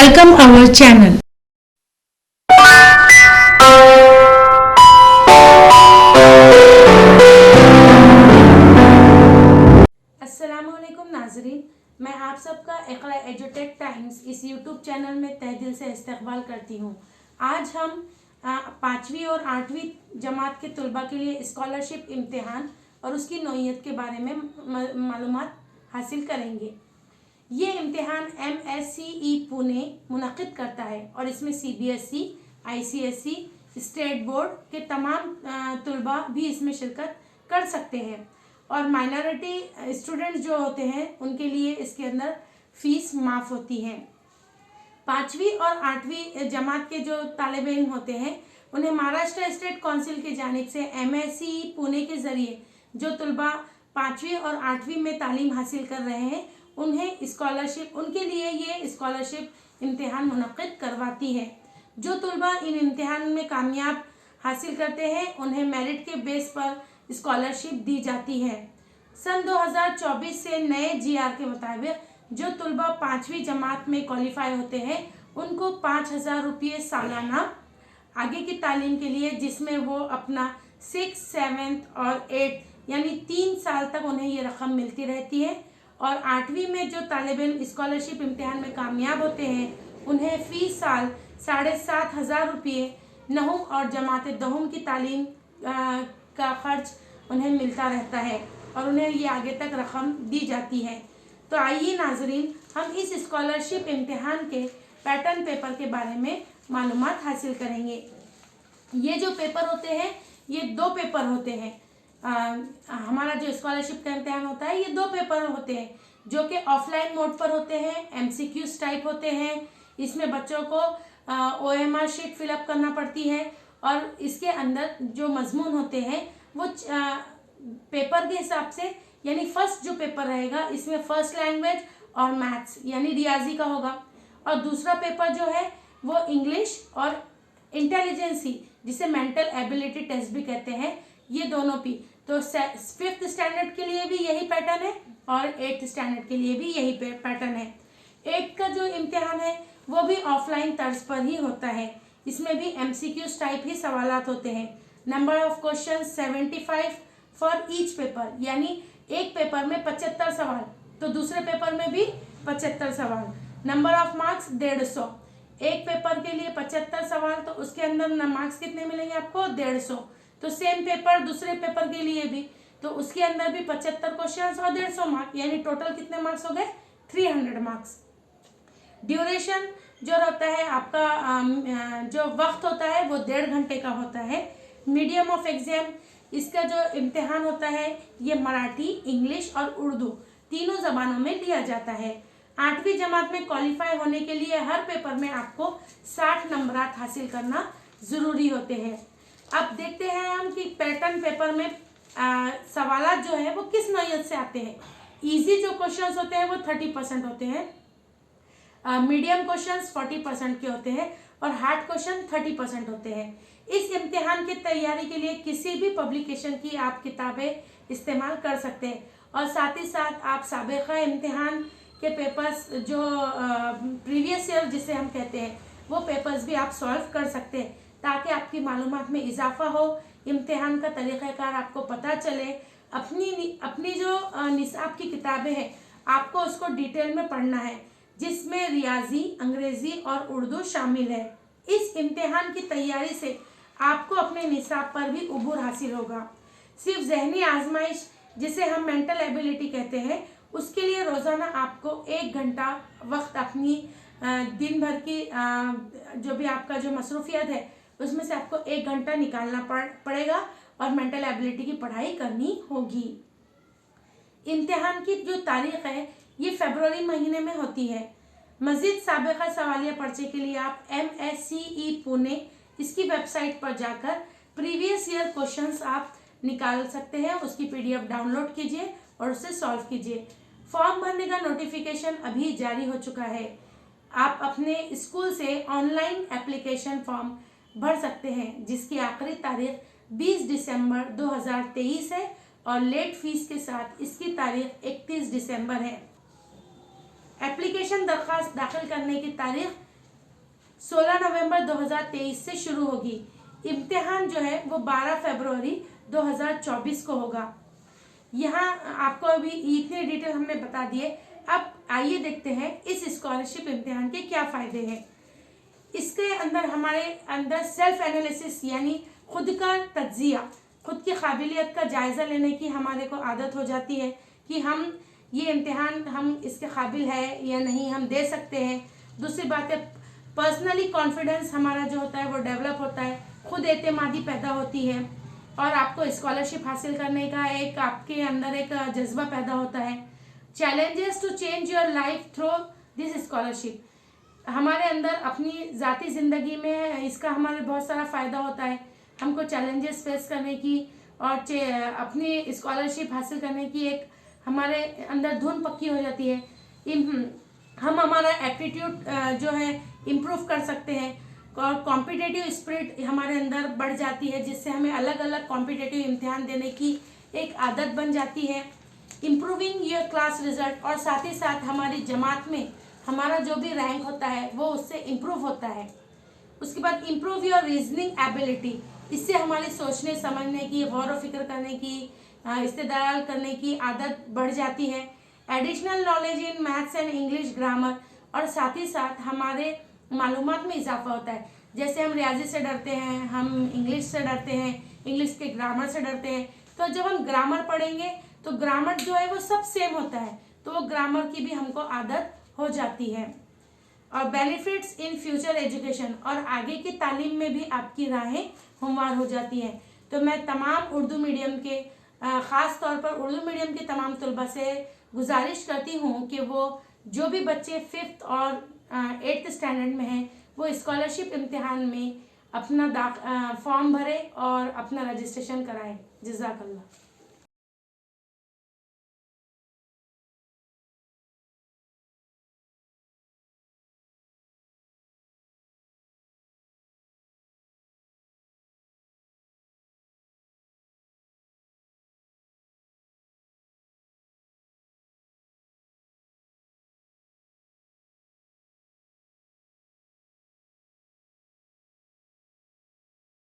Welcome our channel. अस्सलामुअलैकुम नाजरीन, मैं आप सबका इक़रा एजुटेक टाइम्स इस यूट्यूब चैनल में तहे दिल से इस्तकबाल करती हूँ। आज हम 5वीं और 8वीं जमात के तलबा के लिए स्कॉलरशिप इम्तिहान और उसकी नौइयत के बारे में मालूमात हासिल करेंगे। ये इम्तिहान MSCE पुणे मुनक़िद करता है और इसमें CBSE, ICSE, स्टेट बोर्ड के तमाम तलबा भी इसमें शिरकत कर सकते हैं और माइनॉरिटी स्टूडेंट्स जो होते हैं उनके लिए इसके अंदर फ़ीस माफ़ होती है। 5वीं और 8वीं जमात के जो तालिब इल्म होते हैं उन्हें महाराष्ट्र स्टेट काउंसिल की जानिब से MSCE पुणे के ज़रिए जो तलबा 5वीं और 8वीं में तालीम हासिल कर रहे हैं उन्हें स्कॉलरशिप, उनके लिए ये स्कॉलरशिप इम्तिहान मुनक़िद करवाती है। जो तलबा इन इम्तिहान में कामयाब हासिल करते हैं उन्हें मेरिट के बेस पर स्कॉलरशिप दी जाती है। सन 2024 से नए GR के मुताबिक जो तलबा 5वीं जमात में क्वालिफाई होते हैं उनको 5,000 रुपये सालाना आगे की तालीम के लिए, जिसमें वो अपना 6th, 7th और 8th यानी 3 साल तक उन्हें ये रकम मिलती रहती है। और 8वीं में जो तालिब इल्म स्कॉलरशिप इम्तिहान में कामयाब होते हैं उन्हें फ़ी साल 7,500 रुपये नहुम और जमात दहुम की तालीम का ख़र्च उन्हें मिलता रहता है और उन्हें ये आगे तक रकम दी जाती है। तो आइए नाजरीन, हम इस स्कॉलरशिप इम्तिहान के पैटर्न पेपर के बारे में मालूमात हासिल करेंगे। ये जो पेपर होते हैं ये 2 पेपर होते हैं। हमारा जो स्कॉलरशिप का इम्तिहान होता है ये 2 पेपर होते हैं जो कि ऑफलाइन मोड पर होते हैं, MCQs टाइप होते हैं। इसमें बच्चों को OMR शीट फिलअप करना पड़ती है और इसके अंदर जो मजमून होते हैं वो पेपर के हिसाब से, यानी फर्स्ट जो पेपर रहेगा इसमें फर्स्ट लैंग्वेज और मैथ्स यानी रियाजी का होगा और दूसरा पेपर जो है वो इंग्लिश और इंटेलिजेंसी जिसे मेंटल एबिलिटी टेस्ट भी कहते हैं, ये दोनों भी। तो 5th स्टैंडर्ड के लिए भी यही पैटर्न है और 8th स्टैंडर्ड के लिए भी यही पैटर्न है। 8th का जो इम्तिहान है वो भी ऑफलाइन तर्ज पर ही होता है। इसमें भी MCQs टाइप ही सवालात होते हैं। Number of question 75 for each paper, यानी एक पेपर में 75 सवाल तो दूसरे पेपर में भी 75 सवाल। नंबर ऑफ मार्क्स 150, एक पेपर के लिए 75 सवाल तो उसके अंदर मार्क्स कितने मिलेंगे आपको 150। तो सेम पेपर दूसरे पेपर के लिए भी, तो उसके अंदर भी 75 क्वेश्चन और 150 मार्क्स, यानी टोटल कितने मार्क्स हो गए 300 मार्क्स। ड्यूरेशन जो रहता है आपका, जो वक्त होता है वो 1.5 घंटे का होता है। मीडियम ऑफ एग्जाम, इसका जो इम्तिहान होता है ये मराठी, इंग्लिश और उर्दू तीनों ज़बानों में लिया जाता है। 8वीं जमात में क्वालिफाई होने के लिए हर पेपर में आपको 60 नंबरात हासिल करना ज़रूरी होते हैं। अब देखते हैं हम कि पैटर्न पेपर में सवालात जो है वो किस नौइयत से आते हैं। इजी जो क्वेश्चंस होते हैं वो 30% होते हैं, मीडियम क्वेश्चंस 40% के होते हैं और हार्ड क्वेश्चन 30% होते हैं। इस इम्तिहान की तैयारी के लिए किसी भी पब्लिकेशन की आप किताबें इस्तेमाल कर सकते हैं और साथ ही साथ आप साबिक़ा इम्तिहान के पेपर्स जो प्रीवियस ईयर जिसे हम कहते हैं वो पेपर्स भी आप सॉल्व कर सकते हैं ताकि आपकी मालूमात में इजाफा हो, इम्तिहान का तरीक़ाकार आपको पता चले। अपनी जो निसाब की किताबें हैं आपको उसको डिटेल में पढ़ना है, जिसमें रियाजी, अंग्रेज़ी और उर्दू शामिल है। इस इम्तिहान की तैयारी से आपको अपने निसाब पर भी उबूर हासिल होगा। सिर्फ ज़हनी आजमाइश जिसे हम मेंटल एबिलिटी कहते हैं उसके लिए रोज़ाना आपको 1 घंटा वक्त अपनी दिन भर की जो भी आपका जो मसरूफियत है उसमें से आपको 1 घंटा निकालना पड़ेगा और मेंटल एबिलिटी की पढ़ाई करनी होगी। इम्तिहान की जो तारीख है ये फरवरी महीने में होती है। मज़ीद साबिक़ा सवालिया पर्चे के लिए आप MSCE पुणे इसकी वेबसाइट पर जाकर प्रीवियस ईयर क्वेश्चंस आप निकाल सकते हैं, उसकी PDF डाउनलोड कीजिए और उसे सॉल्व कीजिए। फॉर्म भरने का नोटिफिकेशन अभी जारी हो चुका है। आप अपने स्कूल से ऑनलाइन एप्लीकेशन फॉर्म भर सकते हैं जिसकी आखिरी तारीख 20 दिसंबर 2023 है और लेट फीस के साथ इसकी तारीख 31 दिसंबर है। एप्लीकेशन दरख्वास्त दाखिल करने की तारीख 16 नवंबर 2023 से शुरू होगी। इम्तिहान जो है वो 12 फरवरी 2024 को होगा। यहाँ आपको अभी इतने डिटेल हमने बता दिए। अब आइए देखते हैं इस स्कॉलरशिप इम्तिहान के क्या फ़ायदे हैं। इसके अंदर हमारे अंदर सेल्फ एनालिसिस यानी खुद का तज्जिया, खुद की काबिलियत का जायज़ा लेने की हमारे को आदत हो जाती है कि हम ये इम्तिहान हम इसके काबिल है या नहीं, हम दे सकते हैं। दूसरी बात है पर्सनली कॉन्फिडेंस हमारा जो होता है वो डेवलप होता है, खुद एतमादी पैदा होती है और आपको स्कॉलरशिप हासिल करने का एक आपके अंदर एक जज्बा पैदा होता है। Challenges to change your life through this scholarship, हमारे अंदर अपनी ज़ाती ज़िंदगी में इसका हमारे बहुत सारा फ़ायदा होता है। हमको चैलेंजेस फेस करने की और अपनी स्कॉलरशिप हासिल करने की एक हमारे अंदर धुन पक्की हो जाती है। हम हमारा एप्टीट्यूड जो है इम्प्रूव कर सकते हैं और कॉम्पिटिटिव स्पिरिट हमारे अंदर बढ़ जाती है, जिससे हमें अलग अलग कॉम्पिटिटिव इम्तिहान देने की एक आदत बन जाती है। इम्प्रूविंग योर क्लास रिजल्ट, और साथ ही साथ हमारी जमात में हमारा जो भी रैंक होता है वो उससे इम्प्रूव होता है। उसके बाद इम्प्रूव योर रीजनिंग एबिलिटी, इससे हमारी सोचने समझने की, गौर व फिक्र करने की, इस्तेदलाल करने की आदत बढ़ जाती है। Additional knowledge in maths and English grammar, और साथ ही साथ हमारे मालूमात में इजाफा होता है। जैसे हम रियाजी से डरते हैं, हम इंग्लिश से डरते हैं, इंग्लिश के ग्रामर से डरते हैं, तो जब हम ग्रामर पढ़ेंगे तो ग्रामर जो है वो सब सेम होता है, तो वो ग्रामर की भी हमको आदत हो जाती है। और बेनिफिट्स इन फ्यूचर एजुकेशन, और आगे की तालीम में भी आपकी राहें हमवार हो जाती हैं। तो मैं तमाम उर्दू मीडियम के ख़ास तौर पर उर्दू मीडियम के तमाम तलबा से गुजारिश करती हूँ कि वो जो भी बच्चे 5th और 8th स्टैंडर्ड में हैं वो स्कॉलरशिप इम्तिहान में अपना फॉर्म भरें और अपना रजिस्ट्रेशन कराएं। जज़ाकल्लाह।